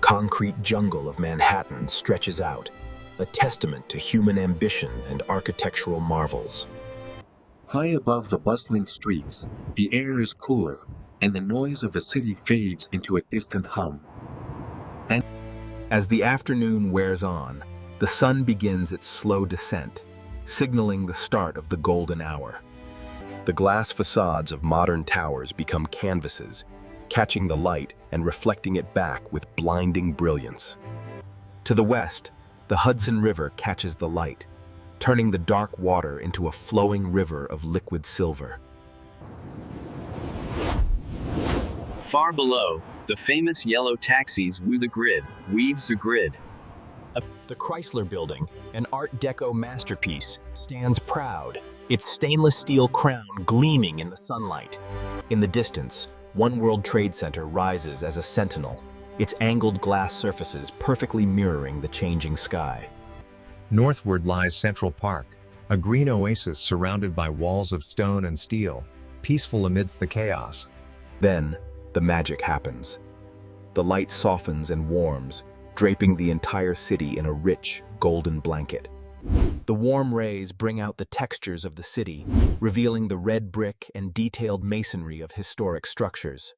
concrete jungle of Manhattan stretches out, a testament to human ambition and architectural marvels. High above the bustling streets, the air is cooler, and the noise of the city fades into a distant hum. As the afternoon wears on, the sun begins its slow descent, signaling the start of the golden hour. The glass facades of modern towers become canvases, catching the light and reflecting it back with blinding brilliance. To the west, the Hudson River catches the light, turning the dark water into a flowing river of liquid silver. Far below, the famous yellow taxis weaves the grid. The Chrysler Building, an Art Deco masterpiece, stands proud, its stainless steel crown gleaming in the sunlight. In the distance, One World Trade Center rises as a sentinel, its angled glass surfaces perfectly mirroring the changing sky. Northward lies Central Park, a green oasis surrounded by walls of stone and steel, peaceful amidst the chaos. Then, the magic happens. The light softens and warms, draping the entire city in a rich, golden blanket. The warm rays bring out the textures of the city, revealing the red brick and detailed masonry of historic structures.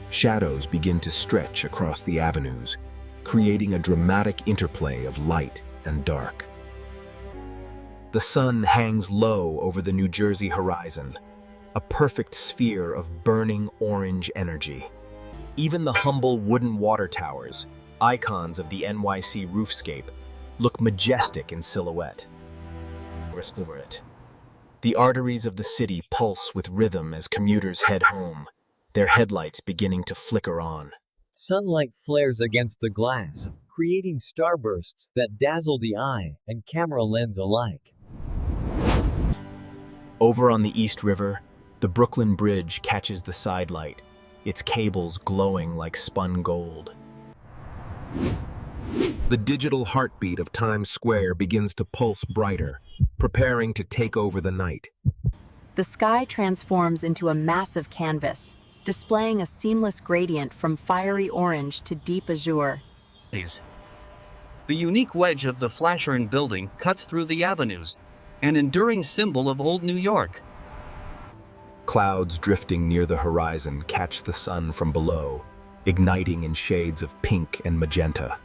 Shadows begin to stretch across the avenues, creating a dramatic interplay of light and dark. The sun hangs low over the New Jersey horizon, a perfect sphere of burning orange energy. Even the humble wooden water towers, icons of the NYC roofscape, look majestic in silhouette. The arteries of the city pulse with rhythm as commuters head home, their headlights beginning to flicker on. Sunlight flares against the glass, creating starbursts that dazzle the eye and camera lens alike. Over on the East River, the Brooklyn Bridge catches the sidelight, its cables glowing like spun gold. The digital heartbeat of Times Square begins to pulse brighter, preparing to take over the night. The sky transforms into a massive canvas, displaying a seamless gradient from fiery orange to deep azure. The unique wedge of the Flatiron Building cuts through the avenues, an enduring symbol of old New York. Clouds drifting near the horizon catch the sun from below, igniting in shades of pink and magenta.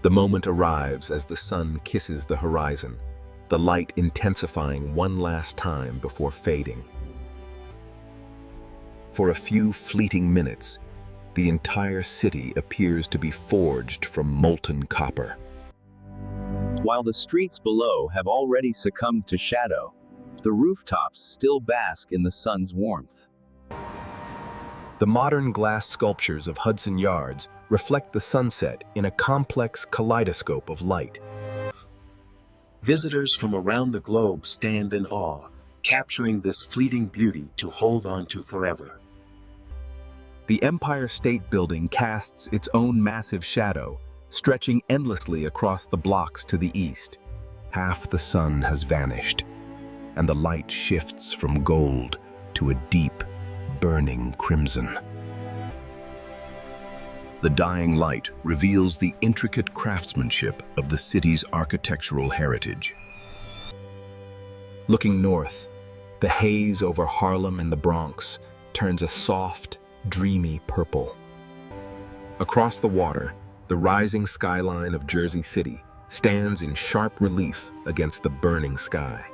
The moment arrives as the sun kisses the horizon, the light intensifying one last time before fading. For a few fleeting minutes, the entire city appears to be forged from molten copper. While the streets below have already succumbed to shadow, the rooftops still bask in the sun's warmth. The modern glass sculptures of Hudson Yards reflect the sunset in a complex kaleidoscope of light. Visitors from around the globe stand in awe, capturing this fleeting beauty to hold on to forever. The Empire State Building casts its own massive shadow, stretching endlessly across the blocks to the east. Half the sun has vanished, and the light shifts from gold to a deep, burning crimson. The dying light reveals the intricate craftsmanship of the city's architectural heritage. Looking north, the haze over Harlem and the Bronx turns a soft, dreamy purple. Across the water, the rising skyline of Jersey City stands in sharp relief against the burning sky.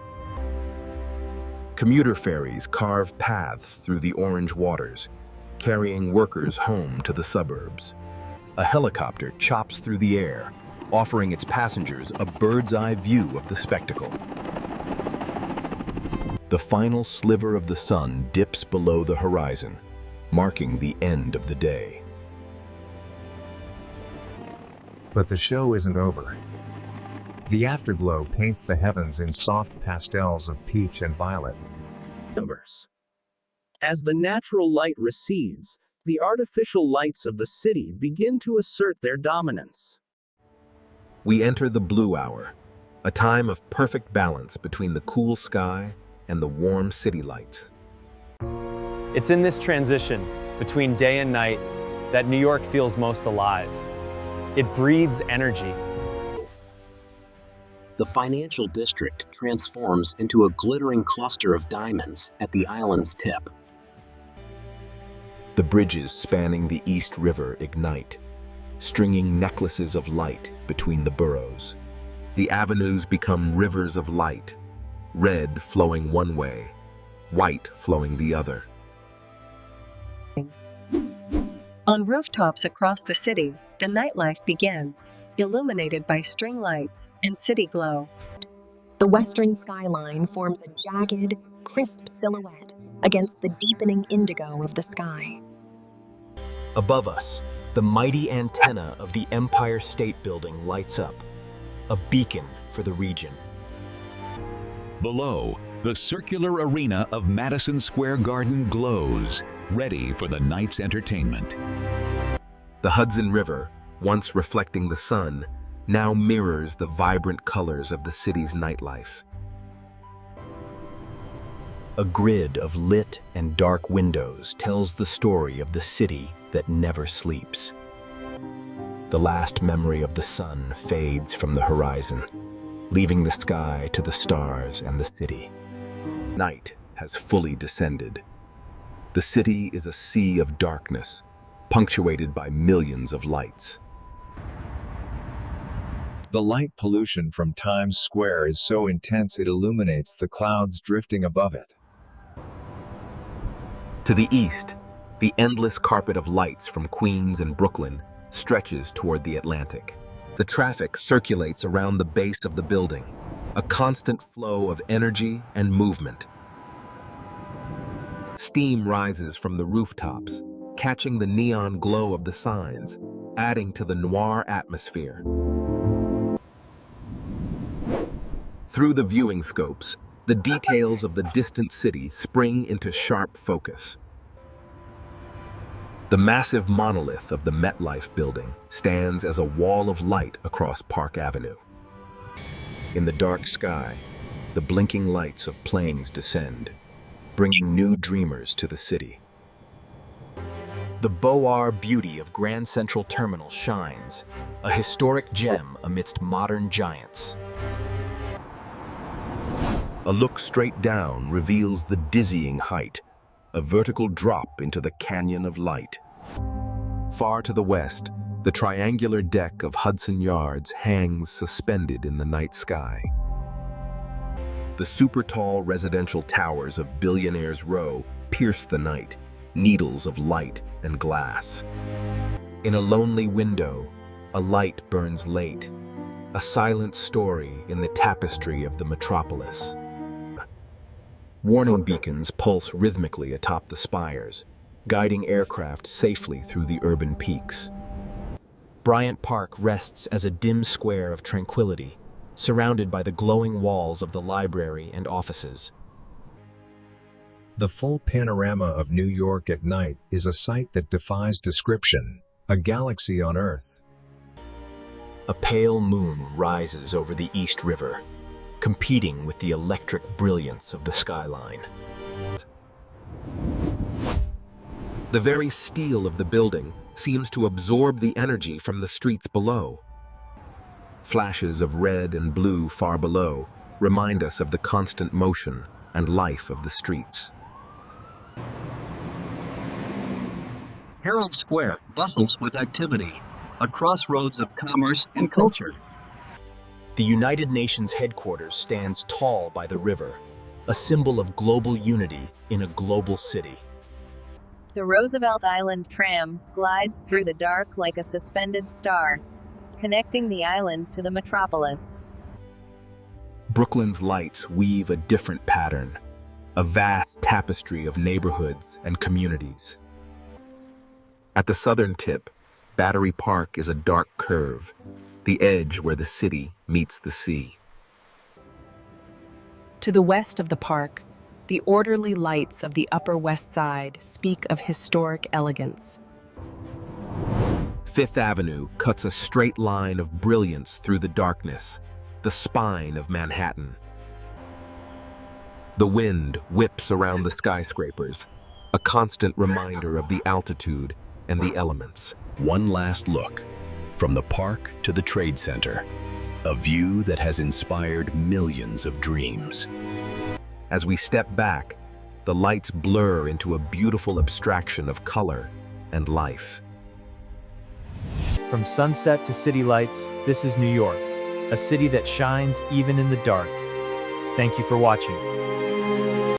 Commuter ferries carve paths through the orange waters, carrying workers home to the suburbs. A helicopter chops through the air, offering its passengers a bird's-eye view of the spectacle. The final sliver of the sun dips below the horizon, marking the end of the day. But the show isn't over. The afterglow paints the heavens in soft pastels of peach and violet. As the natural light recedes, the artificial lights of the city begin to assert their dominance. We enter the blue hour, a time of perfect balance between the cool sky and the warm city lights. It's in this transition between day and night that New York feels most alive. It breathes energy. The financial district transforms into a glittering cluster of diamonds at the island's tip. The bridges spanning the East River ignite, stringing necklaces of light between the boroughs. The avenues become rivers of light, red flowing one way, white flowing the other. On rooftops across the city, the nightlife begins, illuminated by string lights and city glow. The western skyline forms a jagged, crisp silhouette against the deepening indigo of the sky. Above us, the mighty antenna of the Empire State Building lights up, a beacon for the region. Below, the circular arena of Madison Square Garden glows, ready for the night's entertainment. The Hudson River, once reflecting the sun, now mirrors the vibrant colors of the city's nightlife. A grid of lit and dark windows tells the story of the city that never sleeps. The last memory of the sun fades from the horizon, leaving the sky to the stars and the city. Night has fully descended. The city is a sea of darkness, punctuated by millions of lights. The light pollution from Times Square is so intense it illuminates the clouds drifting above it. To the east, the endless carpet of lights from Queens and Brooklyn stretches toward the Atlantic. The traffic circulates around the base of the building, a constant flow of energy and movement. Steam rises from the rooftops, catching the neon glow of the signs, adding to the noir atmosphere. Through the viewing scopes, the details of the distant city spring into sharp focus. The massive monolith of the MetLife building stands as a wall of light across Park Avenue. In the dark sky, the blinking lights of planes descend, bringing new dreamers to the city. The Beaux-Arts beauty of Grand Central Terminal shines, a historic gem amidst modern giants. A look straight down reveals the dizzying height, a vertical drop into the canyon of light. Far to the west, the triangular deck of Hudson Yards hangs suspended in the night sky. The super-tall residential towers of Billionaires Row pierce the night, needles of light and glass. In a lonely window, a light burns late, a silent story in the tapestry of the metropolis. Warning beacons pulse rhythmically atop the spires, guiding aircraft safely through the urban peaks. Bryant Park rests as a dim square of tranquility, surrounded by the glowing walls of the library and offices. The full panorama of New York at night is a sight that defies description, a galaxy on Earth. A pale moon rises over the East River, competing with the electric brilliance of the skyline. The very steel of the building seems to absorb the energy from the streets below. Flashes of red and blue far below remind us of the constant motion and life of the streets. Herald Square bustles with activity, a crossroads of commerce and culture. The United Nations headquarters stands tall by the river, a symbol of global unity in a global city. The Roosevelt Island tram glides through the dark like a suspended star, connecting the island to the metropolis. Brooklyn's lights weave a different pattern, a vast tapestry of neighborhoods and communities. At the southern tip, Battery Park is a dark curve, the edge where the city meets the sea. To the west of the park, the orderly lights of the Upper West Side speak of historic elegance. Fifth Avenue cuts a straight line of brilliance through the darkness, the spine of Manhattan. The wind whips around the skyscrapers, a constant reminder of the altitude and the elements. One last look, from the park to the trade center, a view that has inspired millions of dreams. As we step back, the lights blur into a beautiful abstraction of color and life. From sunset to city lights, this is New York, a city that shines even in the dark. Thank you for watching.